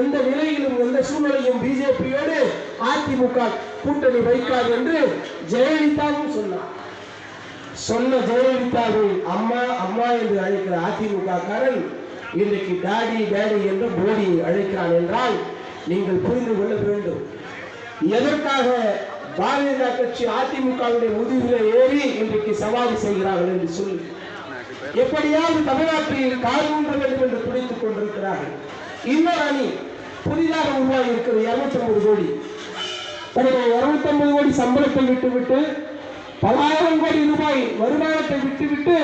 எந்த நிலையிலும் எந்த சூழ்நிலையும் பிஜேபியோடு அதிமுக கூட்டணி வைக்காது என்று ஜெயலலிதாவும் சொன்னார். சொன்ன ஜெயலலிதாவை அம்மா அம்மா என்று அழைக்கிற அதிமுக காரன் இன்றைக்கு டாடி டாடி என்று மோடி அழைக்கிறான் என்றால் நீங்கள் புரிந்து கொள்ள வேண்டும். எதற்காக பாரதிய ஜனதா கட்சி அதிமுகவுடைய முதுகிலே ஏறி இன்றைக்கு சவாரி செய்கிறார்கள் என்று சொல்லி எப்படியாவது தமிழ்நாட்டில் கால் ஊன்ற வேண்டும் என்று துடித்துக் கொண்டிருக்கிறார்கள். இன்னொரு அணி புதிதாக உருவாகி இருக்கிறது 250 கோடி. தன்னுடைய 250 கோடி சம்பளத்தை விட்டுவிட்டு பல ஆயிரம் கோடி ரூபாய் வருமானத்தை விட்டுவிட்டு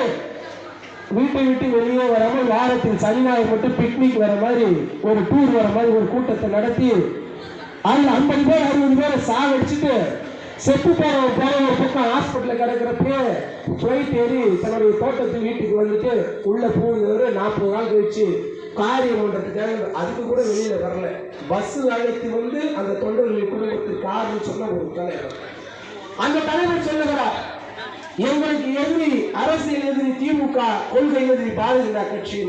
வீட்டை விட்டு வெளியே வராமல் வாரத்தில் சனி ஞாயிறு மட்டும் பிக்னிக் வர மாதிரி ஒரு டூர் வர மாதிரி ஒரு கூட்டத்தை நடத்தி அதில் 50 பேர் 60 பேரை சாகடிச்சுட்டு செப்பு போற ஒரு பக்கம் ஹாஸ்பிட்டல கிடக்கிறப்பே ஃபிளைட் ஏறி தன்னுடைய தோட்டத்து வீட்டுக்கு வந்துட்டு உள்ள பூந்தவர் 40 நாள் கழிச்சு காரியம் பண்றதுக்காக அதுக்கு கூட வெளியில வரல. பஸ் அழைத்து வந்து அந்த தொண்டர்களின் குடும்பத்துக்கு காரணம் சொன்ன ஒரு தலைவர். அந்த தலைவர் சொல்லுகிறார், எங்களுக்கு எதிரி அரசியல் எதிரி திமுக, கொள்கை எதிரி பாரதிய ஜனதா கட்சி.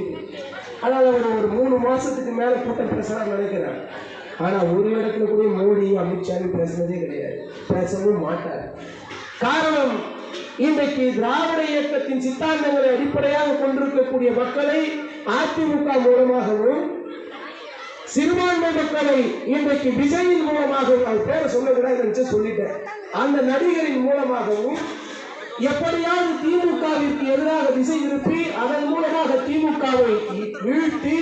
அதாவது ஒரு 3 மாசத்துக்கு மேல கூட்டம் பேசலாம் நினைக்கிறார். ஆனா ஒரு இடத்துல கூட மோடி அமித்ஷாவும் பேசுனதே கிடையாது, பேசவும் மாட்டார். காரணம், இன்றைக்கு திராவிட இயக்கத்தின் சித்தாந்தங்களை அடிப்படையாக கொண்டிருக்கக்கூடிய மக்களை அதிமுக மூலமாகவும் சிறுபான்மை மக்களை இன்றைக்கு விஜயின் மூலமாகவும், அது பேரை சொல்லக்கூடாது சொல்லிட்டேன், அந்த நடிகரின் மூலமாகவும் எப்படியாவது திமுகவிற்கு எதிராக திசை திருப்பி அதன் மூலமாக திமுகவை வீழ்த்தி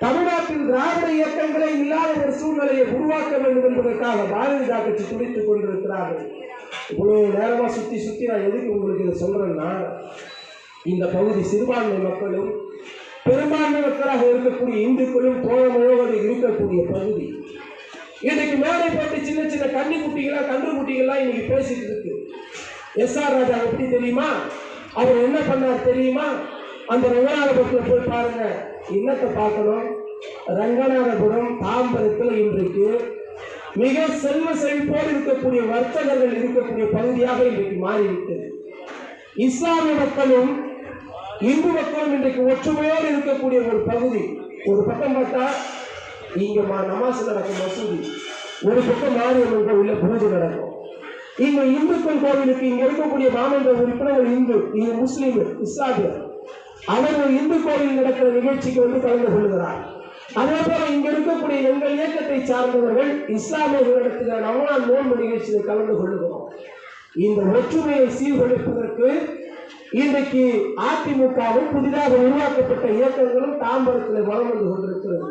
தமிழ்நாட்டில் திராவிட இயக்கங்களே இல்லாத ஒரு சூழ்நிலையை உருவாக்க வேண்டும் என்பதற்காக பாரதிய ஜனதா கட்சி துடித்துக் கொண்டிருக்கிறார்கள். இவ்வளவு நேரமா சுத்தி நான் எதுக்கு உங்களுக்கு இதை சொல்றேன்னா, இந்த பகுதி சிறுபான்மை மக்களும் பெரும்பான்மை மக்களாக இருக்கக்கூடிய இந்துக்களும் தோழமையோடு இருக்கக்கூடிய பகுதி. இன்னைக்கு மேடை போட்டு சின்ன சின்ன கன்று குட்டிகளா இன்னைக்கு பேசிட்டு இருக்கு. எஸ்.ஆர். ராஜா எப்படி தெரியுமா, அவர் என்ன பண்ணார் தெரியுமா? அந்த ரங்கநாதபுரத்தில் போய் பாருங்க, இன்னத்தை பார்க்கணும். ரங்கநாதபுரம் தாம்பரத்தில் இன்றைக்கு மிக செல்வ செழிப்போடு இருக்கக்கூடிய வர்த்தகர்கள் இருக்கக்கூடிய பகுதியாக இன்றைக்கு மாறிவிட்டது. இஸ்லாமிய மக்களும் இந்து மக்களும் இன்றைக்கு ஒற்றுமையோடு இருக்கக்கூடிய ஒரு பகுதி. ஒரு பக்கம் பார்த்தா இங்க நமாஸ் நடக்கும் மசூதி, ஒரு பக்கம் மாரியம்மன் கோவிலில் பூஜை நடக்கும். இங்க இந்துக்கள் கோவிலுக்கு இங்க இருக்கக்கூடிய மாமன்ற உறுப்பினர் ஒரு இந்து, இங்க முஸ்லீம் இஸ்லாமியர், அவர் ஒரு இந்து கோவில் நடக்கிற நிகழ்ச்சிக்கு வந்து கலந்து கொள்கிறார். அதே போல இங்க இருக்கக்கூடிய எங்கள் இயக்கத்தை சார்ந்தவர்கள் இஸ்லாமியர்கள் நடத்துகிற ரமலான் நோன்பு நிகழ்ச்சியில் கலந்து கொள்ளுகிறோம். இந்த ஒற்றுமையை சீர்குலைப்பதற்கு இன்றைக்கு அதிமுகவும் புதிதாக உருவாக்கப்பட்ட இயக்கங்களும் தாம்பரத்தில் வளம் வந்து கொண்டிருக்கிறது.